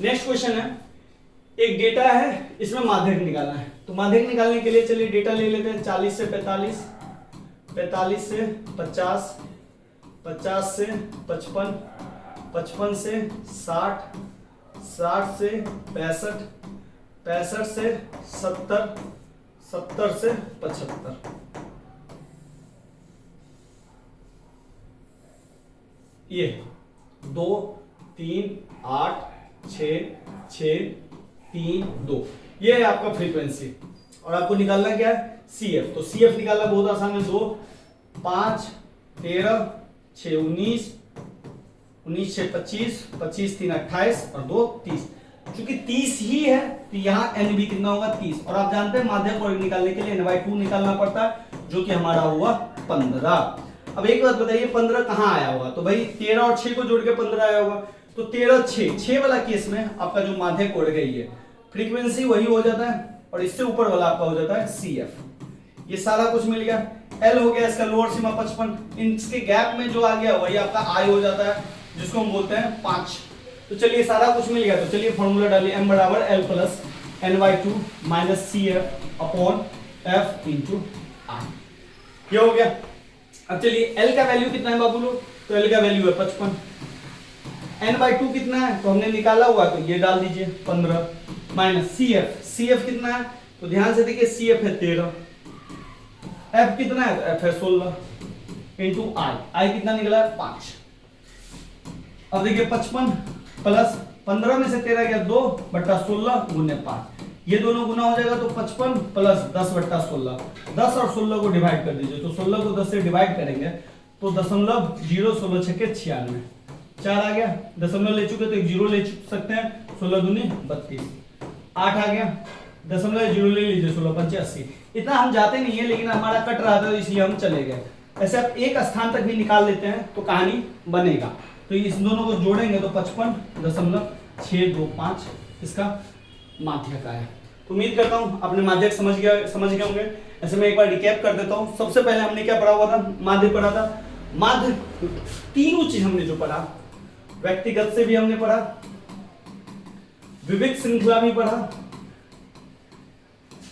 Next question है, एक data है, इसमें माध्यक निकालना है। तो माध्यक निकालने के लिए चलिए डेटा ले लेते हैं। 40 से 45, 45 से 50, 50 से 55, 55 से 60, 60 से 65, 65 से 70, 70 से 75। ये 2 3 8 6 6 3 2, ये है आपका फ्रीक्वेंसी। और आपको निकालना क्या है, CF। तो CF निकालना बहुत आसान है। 2 5 13 6 19, 19 6 25, 25 3 28 और 2 30। क्योंकि 30 ही है तो यहाँ NB कितना होगा, 30। और आप जानते हैं माध्यक वर्ग निकालने के लिए N/2 निकालना पड़ता है, जो कि हमारा हुआ 15। अब एक बात बताइए, 15 कहाँ आया होगा? तो भाई 13 और 6 को जोड़ के 15 आया होगा। तो 13 6 वाला केस में आपका जो माध्यक वर्ग है ये फ्रीक्वेंसी वही हो जाता है, और इससे ऊपर वाला आपका हो जाता है CF। ये सारा कुछ मिल गया। L हो गया इसका लोअर सीमा 55, इसके गैप में जो आ गया वही आपका I हो जाता है, जिसको हम बोलते हैं 5। तो चलिए सारा कुछ मिल गया। तो चलिए फॉर्मूला डालिए, M बराबर L plus N/2 minus CF upon F into I। ये हो गया। अब चलिए L का वैल्यू कितना है बाबू लोग? तो L का वैल्यू है 55। N/2 कितना है तो हमने निकाला हुआ, तो ये डाल दीजिए 15 माइनस CF कितना है? तो ध्यान से देखिए CF है 13, F कितना है? तो F है 16 इंटू I कितना निकला? 5। अब देखिए 55 प्लस 15 में से 13 गया 2 बट्टा 16 गुने 5, ये दोनों गुना हो जाएगा। तो 55 प्लस 10 बट्टा 16, 10 और 16 को डिवाइड कर दीजिए। तो 16 को 10 से डिवाइड करेंगे तो 0.0 16 छक्के 96, 4 आ गया। दशमलव ले चुके तो एक जीरो ले सकते हैं, 16 दूनी 32, 8 आ गया। दशमलव जीरो ले लीजिए, 16 पंचे 80। इतना हम जाते नहीं है, लेकिन हमारा कट रहा था इसलिए हम चले गए। ऐसे आप एक स्थान तक भी निकाल लेते हैं तो कहानी बनेगा। तो इस दोनों को जोड़ेंगे तो 55.625 इसका माध्यक आया। तो उम्मीद करता हूं आपने माध्यक समझ गए होंगे। ऐसे मैं एक बार रिकैप कर देता हूं। सबसे पहले हमने क्या पढ़ा हुआ था? माध्य पढ़ा था। माध्य तीनों चीज हमने जो पढ़ा, व्यक्तिगत से भी हमने पढ़ा, विविध श्रृंखला भी पढ़ा,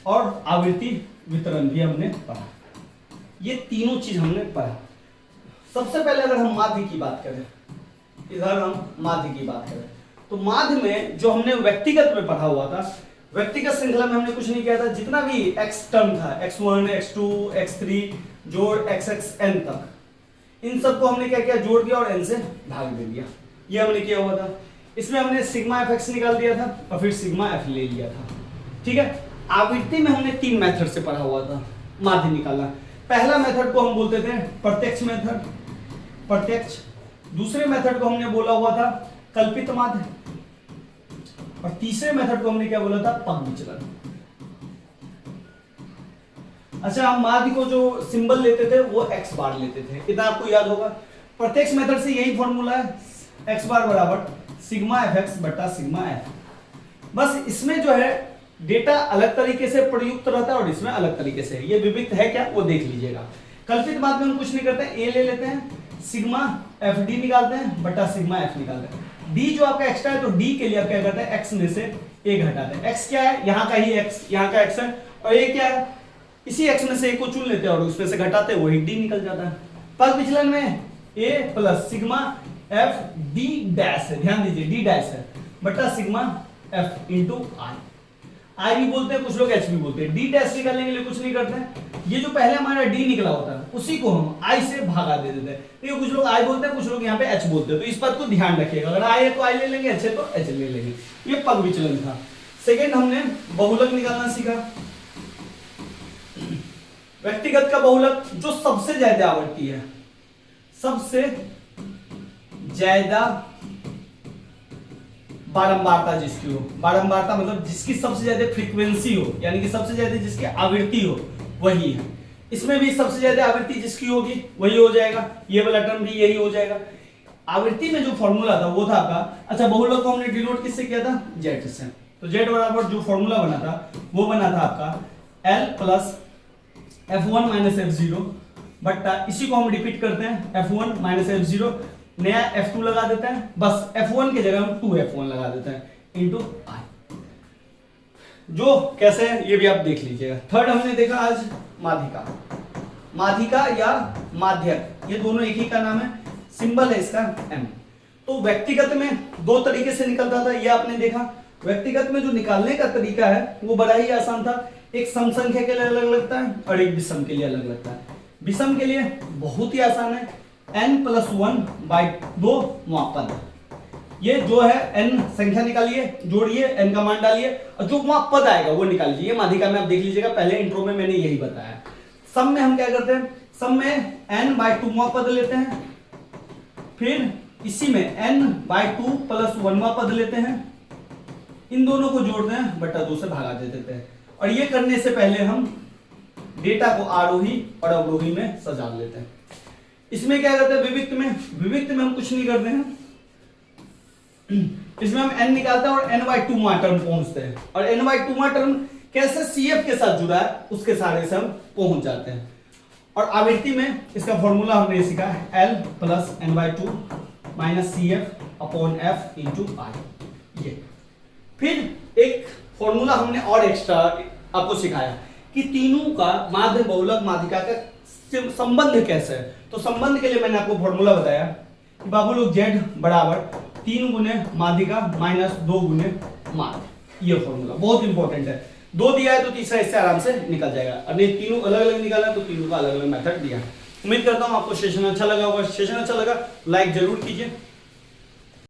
और आवृत्ति वितरण भी हमने पढ़ा। ये तीनों चीज हमने पढ़ा। सबसे पहले अगर हम माध्य की बात करें, इधर हम माध्य की बात करें, तो माध्य में जो हमने व्यक्तिगत में पढ़ा हुआ था, व्यक्तिगत श्रृंखला में हमने कुछ नहीं किया था। जितना भी x टर्म था, x1 x2 x3 जोड़ xxn तक, इन सबको हमने क्या किया? जोड़ दिया और n से भाग दे दिया। ये हमने किया हुआ था। इसमें हमने सिग्मा fx निकाल दिया था और फिर सिग्मा f ले लिया था। ठीक है। आवृत्ति में हमने 3 मेथड से पढ़ा हुआ था माध्य निकालना। पहला मेथड को हम बोलते थे प्रत्यक्ष मेथड, प्रत्यक्ष। दूसरे मेथड को हमने बोला हुआ था कल्पित माध्य, और तीसरे मेथड को हमने क्या बोला था? पग विचलन। अच्छा, हम माध्य को जो सिंबल लेते थे वो x बार लेते थे, इतना आपको याद होगा। प्रत्यक्ष मेथड से यही फॉर्मूला है, x बार बराबर सिग्मा fx बटा सिग्मा f। बस इसमें जो है डेटा अलग तरीके से प्रयुक्त रहता है और इसमें अलग तरीके से। ये विविध है क्या, वो देख लीजिएगा। कल्पित माध्य में हम कुछ नहीं करते हैं, a ले लेते हैं, सिग्मा fd निकालते हैं बटा सिग्मा f निकालते हैं। d जो आपका एक्स्ट्रा है, तो d के लिए आप क्या करते हैं? x में से a घटाते हैं। x क्या है? यहाँ का ही x, यहाँ का x है, और a क्या है? इसी x में से a को चुन लेते हैं और उसमें से घटाते हैं, वही d निकल जाता है। पग विचलन में a plus sigma f d dash है, ध्यान दीजिए d डैश है, बटा सिग्मा f इंटू I भी बोलते हैं, कुछ लोग h भी बोलते हैं। d डैश निकालने के लिए कुछ नहीं करते हैं, ये जो पहले हमारा d निकला होता है उसी को हम I से भागा दे देते हैं। तो कुछ लोग I बोलते हैं, कुछ लोग यहाँ पे h बोलते हैं, तो इस बात को ध्यान रखिएगा। अगर I है तो I ले लेंगे, h है तो h ले लेंगे। ये पग विचलन था। सेकेंड हमने बहुलक निकालना सीखा। व्यक्तिगत का बहुलक जो सबसे ज्यादा आवृत्ति है, सबसे ज्यादा बारंबारता जिसकी हो, बारंबारता मतलब जिसकी सबसे ज्यादा फ्रीक्वेंसी हो, यानी कि सबसे ज्यादा जिसकी आवृत्ति हो, वही है। इसमें भी सबसे ज्यादा आवृत्ति जिसकी होगी वही हो जाएगा, ये वाला टर्म भी यही हो जाएगा। आवृत्ति में जो फॉर्मूला था वो था आपका, अच्छा बहुलक को हमने डिनोट किससे किया था? जेड से। तो जेड बराबर जो फॉर्मूला बना था वो बना था आपका L plus F1 minus F0 बट्टा, इसी को हम रिपीट करते हैं, F1 माइनस F0, नया F2 लगा देते हैं, बस F1 की जगह हम 2F1 लगा देते हैं। इंटू आई। जो कैसे है ये भी आप देख लीजिएगा। थर्ड हमने देखा आज माध्यिका, माध्यिका या माध्यक, ये दोनों एक ही का नाम है, सिंबल है इसका एम। तो व्यक्तिगत में दो तरीके से निकलता था, ये आपने देखा। व्यक्तिगत में जो निकालने का तरीका है वो बड़ा ही आसान था। एक सम संख्या के लिए अलग लगता है और एक विषम के लिए अलग लगता है। विषम के लिए बहुत ही आसान है, n+1/2 मापद। ये जो है n संख्या निकालिए, जोड़िए, n का मान डालिए और जो वहां पद आएगा वो निकाल लीजिए। ये माध्यिका में आप देख लीजिएगा, पहले इंट्रो में मैंने यही बताया। सम में हम क्या करते हैं, सम में n/2वां पद लेते हैं, फिर इसी में n/2 + 1वां पद लेते हैं, इन दोनों को जोड़ते हैं, बटा 2 से भगा दे देते हैं। और ये करने से पहले हम डेटा को आरोही और अवरोही में सजा लेते हैं। इसमें क्या करते हैं, विविक्त में हम कुछ नहीं करते हैं। इसमें हम n निकालते हैं और n/2वां टर्म पहुंचते हैं, और n/2वां टर्म कैसे CF के साथ जुड़ा है उसके सारे से हम पहुंच जाते हैं। और आवृत्ति में इसका फॉर्मूला हमने सीखा है, L + n/2 - CF/F × I। ये फिर एक फॉर्मूला हमने और एक्स्ट्रा आपको सिखाया कि तीनों का माध्य, बहुलक, माध्यिका का संबंध कैसे है। तो संबंध के लिए मैंने आपको फॉर्मूला बताया कि बाबू लोग Z बराबर 3 गुने माध्यिका - 2 गुने माध्य। ये फॉर्मूला बहुत इंपॉर्टेंट है। 2 दिया है तो तीसरा इससे आराम से निकल जाएगा, और नहीं तीनों अलग अलग निकाला तो तीनों का अलग अलग मेथड दिया है। उम्मीद करता हूं आपको सेशन अच्छा लगा होगा। सेशन अच्छा लगा लाइक जरूर कीजिए।